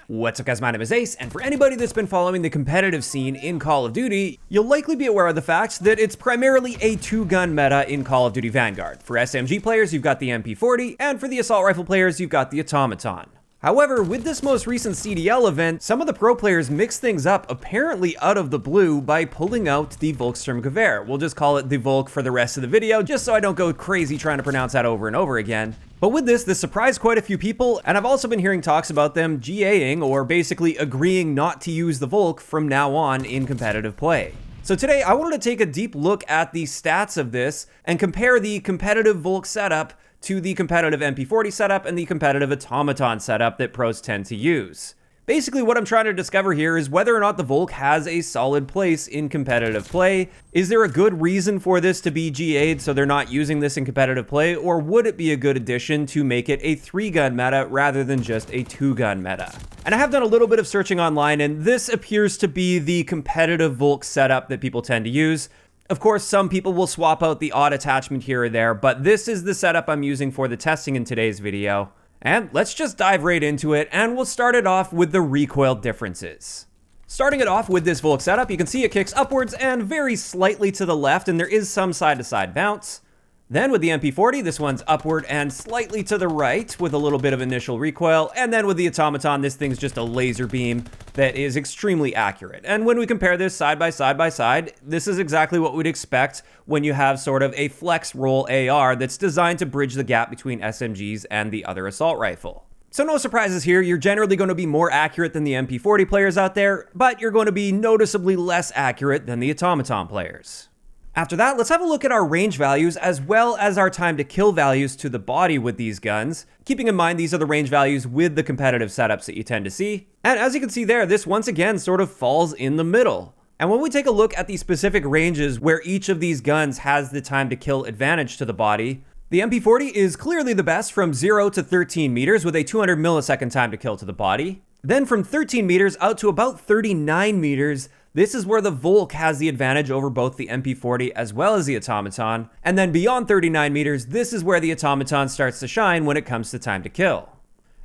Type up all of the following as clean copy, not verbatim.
What's up guys, my name is Ace, and for anybody that's been following the competitive scene in Call of Duty, you'll likely be aware of the fact that it's primarily a two-gun meta in Call of Duty Vanguard. For SMG players, you've got the MP40, and for the assault rifle players, you've got the automaton. However, with this most recent CDL event, some of the pro players mixed things up apparently out of the blue by pulling out the Volkssturmgewehr. We'll just call it the Volk for the rest of the video, just so I don't go crazy trying to pronounce that over and over again. But with this surprised quite a few people, and I've also been hearing talks about them GAing, or basically agreeing not to use the Volk from now on in competitive play. So today, I wanted to take a deep look at the stats of this and compare the competitive Volk setup to the competitive MP40 setup and the competitive automaton setup that pros tend to use. Basically, what I'm trying to discover here is whether or not the Volk has a solid place in competitive play. Is there a good reason for this to be GA'd so they're not using this in competitive play, or would it be a good addition to make it a 3-gun meta rather than just a 2-gun meta? And I have done a little bit of searching online, and this appears to be the competitive Volk setup that people tend to use. Of course, some people will swap out the odd attachment here or there, but this is the setup I'm using for the testing in today's video. And let's just dive right into it, and we'll start it off with the recoil differences. Starting it off with this Volk setup, you can see it kicks upwards and very slightly to the left, and there is some side-to-side bounce. Then with the MP40, this one's upward and slightly to the right with a little bit of initial recoil. And then with the automaton, this thing's just a laser beam that is extremely accurate. And when we compare this side by side, this is exactly what we'd expect when you have sort of a flex roll AR that's designed to bridge the gap between SMGs and the other assault rifle. So no surprises here, you're generally going to be more accurate than the MP40 players out there, but you're going to be noticeably less accurate than the automaton players. After that, let's have a look at our range values as well as our time to kill values to the body with these guns. Keeping in mind, these are the range values with the competitive setups that you tend to see. And as you can see there, this once again sort of falls in the middle. And when we take a look at the specific ranges where each of these guns has the time to kill advantage to the body, the MP40 is clearly the best from 0 to 13 meters with a 200 millisecond time to kill to the body. Then from 13 meters out to about 39 meters, this is where the Volk has the advantage over both the MP40 as well as the automaton. And then beyond 39 meters, this is where the automaton starts to shine when it comes to time to kill.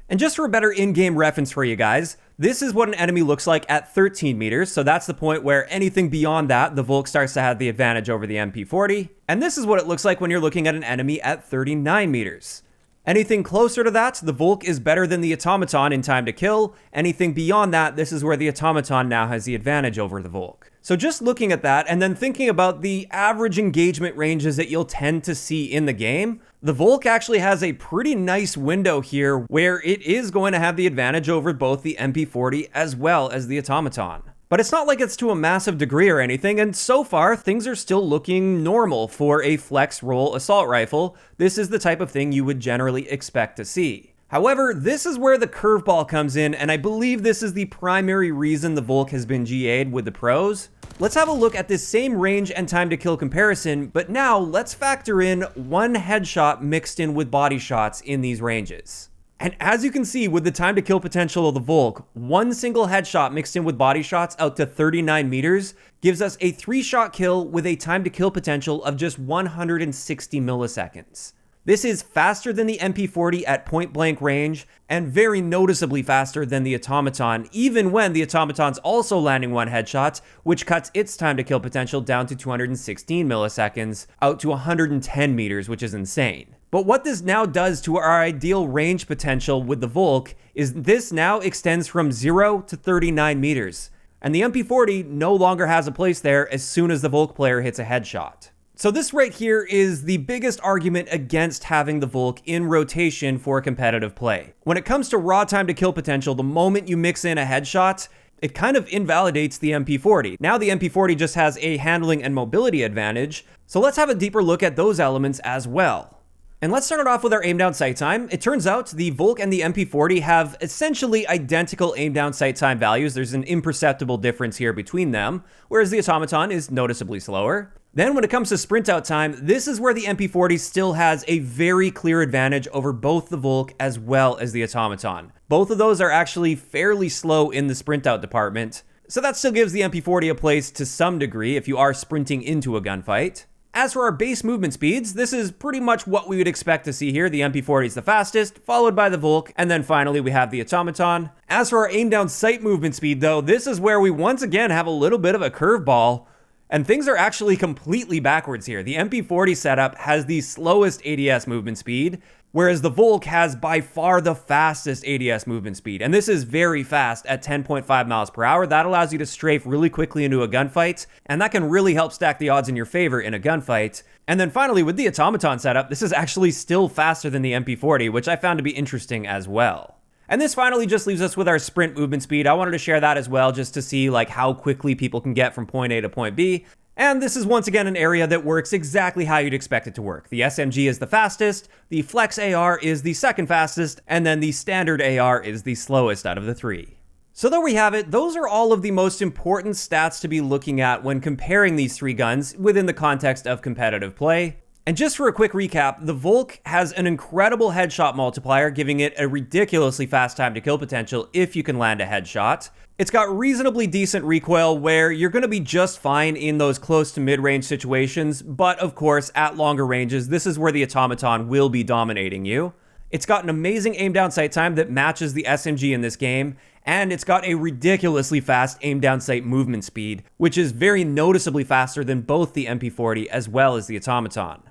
And just for a better in-game reference for you guys, this is what an enemy looks like at 13 meters. So that's the point where anything beyond that, the Volk starts to have the advantage over the MP40. And this is what it looks like when you're looking at an enemy at 39 meters. Anything closer to that, the Volk is better than the automaton in time to kill. Anything beyond that, this is where the automaton now has the advantage over the Volk. So just looking at that and then thinking about the average engagement ranges that you'll tend to see in the game, the Volk actually has a pretty nice window here where it is going to have the advantage over both the MP40 as well as the automaton. But it's not like it's to a massive degree or anything, and so far, things are still looking normal for a flex roll assault rifle. This is the type of thing you would generally expect to see. However, this is where the curveball comes in, and I believe this is the primary reason the Volk has been GA'd with the pros. Let's have a look at this same range and time to kill comparison, but now let's factor in one headshot mixed in with body shots in these ranges. And as you can see with the time to kill potential of the Volk, one single headshot mixed in with body shots out to 39 meters gives us a 3-shot kill with a time to kill potential of just 160 milliseconds. This is faster than the MP40 at point blank range and very noticeably faster than the automaton, even when the automaton's also landing one headshot, which cuts its time to kill potential down to 216 milliseconds out to 110 meters, which is insane. But what this now does to our ideal range potential with the Volk is this now extends from 0 to 39 meters. And the MP40 no longer has a place there as soon as the Volk player hits a headshot. So this right here is the biggest argument against having the Volk in rotation for competitive play. When it comes to raw time to kill potential, the moment you mix in a headshot, it kind of invalidates the MP40. Now the MP40 just has a handling and mobility advantage. So let's have a deeper look at those elements as well. And let's start it off with our aim down sight time. It turns out the Volk and the MP40 have essentially identical aim down sight time values. There's an imperceptible difference here between them, whereas the automaton is noticeably slower. Then when it comes to sprint out time, this is where the MP40 still has a very clear advantage over both the Volk as well as the automaton. Both of those are actually fairly slow in the sprint out department, so that still gives the MP40 a place to some degree if you are sprinting into a gunfight. As for our base movement speeds, this is pretty much what we would expect to see here. The MP40 is the fastest, followed by the Volk, and then finally we have the Automaton. As for our aim down sight movement speed though, this is where we once again have a little bit of a curveball, and things are actually completely backwards here. The MP40 setup has the slowest ADS movement speed, whereas the Volk has by far the fastest ADS movement speed. And this is very fast at 10.5 miles per hour. That allows you to strafe really quickly into a gunfight, and that can really help stack the odds in your favor in a gunfight. And then finally, with the Automaton setup, this is actually still faster than the MP40, which I found to be interesting as well. And this finally just leaves us with our sprint movement speed. I wanted to share that as well, just to see like how quickly people can get from point A to point B. And this is once again an area that works exactly how you'd expect it to work. The SMG is the fastest, the Flex AR is the second fastest, and then the standard AR is the slowest out of the three. So there we have it. Those are all of the most important stats to be looking at when comparing these three guns within the context of competitive play. And just for a quick recap, the Volk has an incredible headshot multiplier, giving it a ridiculously fast time to kill potential if you can land a headshot. It's got reasonably decent recoil where you're going to be just fine in those close to mid-range situations, but of course at longer ranges, this is where the Automaton will be dominating you. It's got an amazing aim down sight time that matches the SMG in this game, and it's got a ridiculously fast aim down sight movement speed, which is very noticeably faster than both the MP40 as well as the Automaton.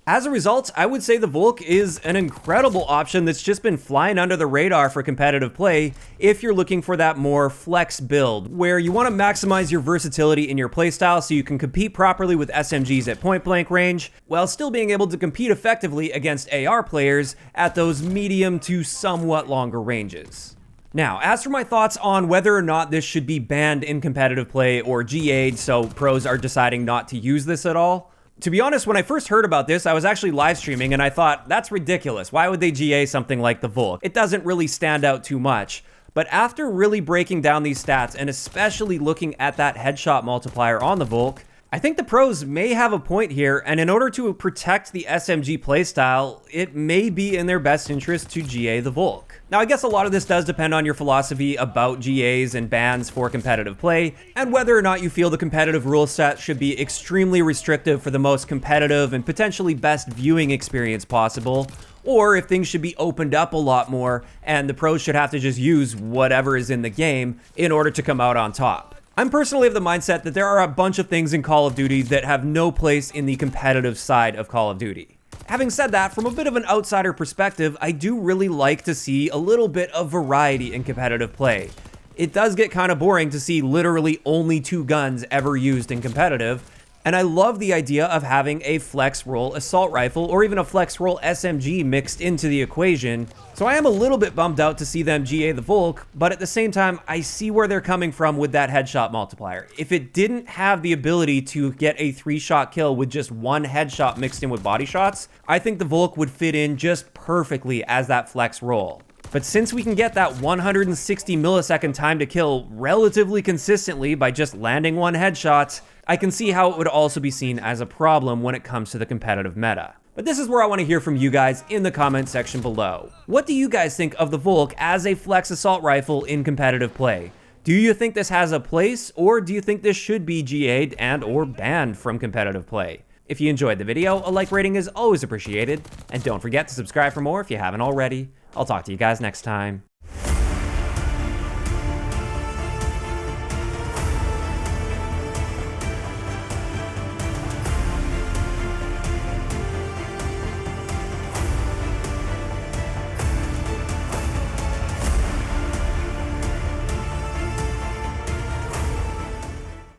As a result, I would say the Volk is an incredible option that's just been flying under the radar for competitive play if you're looking for that more flex build, where you want to maximize your versatility in your playstyle so you can compete properly with SMGs at point blank range, while still being able to compete effectively against AR players at those medium to somewhat longer ranges. Now, as for my thoughts on whether or not this should be banned in competitive play or GA'd so pros are deciding not to use this at all, to be honest, when I first heard about this, I was actually live streaming and I thought, that's ridiculous. Why would they GA something like the Volk? It doesn't really stand out too much. But after really breaking down these stats and especially looking at that headshot multiplier on the Volk, I think the pros may have a point here, and in order to protect the SMG playstyle, it may be in their best interest to GA the Volk. Now, I guess a lot of this does depend on your philosophy about GAs and bans for competitive play, and whether or not you feel the competitive rule set should be extremely restrictive for the most competitive and potentially best viewing experience possible, or if things should be opened up a lot more and the pros should have to just use whatever is in the game in order to come out on top. I'm personally of the mindset that there are a bunch of things in Call of Duty that have no place in the competitive side of Call of Duty. Having said that, from a bit of an outsider perspective, I do really like to see a little bit of variety in competitive play. It does get kind of boring to see literally only two guns ever used in competitive, and I love the idea of having a flex roll assault rifle or even a flex roll SMG mixed into the equation. So I am a little bit bummed out to see them GA the Volk, but at the same time, I see where they're coming from with that headshot multiplier. If it didn't have the ability to get a 3-shot kill with just one headshot mixed in with body shots, I think the Volk would fit in just perfectly as that flex roll. But since we can get that 160 millisecond time to kill relatively consistently by just landing one headshot, I can see how it would also be seen as a problem when it comes to the competitive meta. But this is where I want to hear from you guys in the comment section below. What do you guys think of the Volk as a flex assault rifle in competitive play? Do you think this has a place, or do you think this should be GA'd and or banned from competitive play? If you enjoyed the video, a like rating is always appreciated, and don't forget to subscribe for more if you haven't already. I'll talk to you guys next time.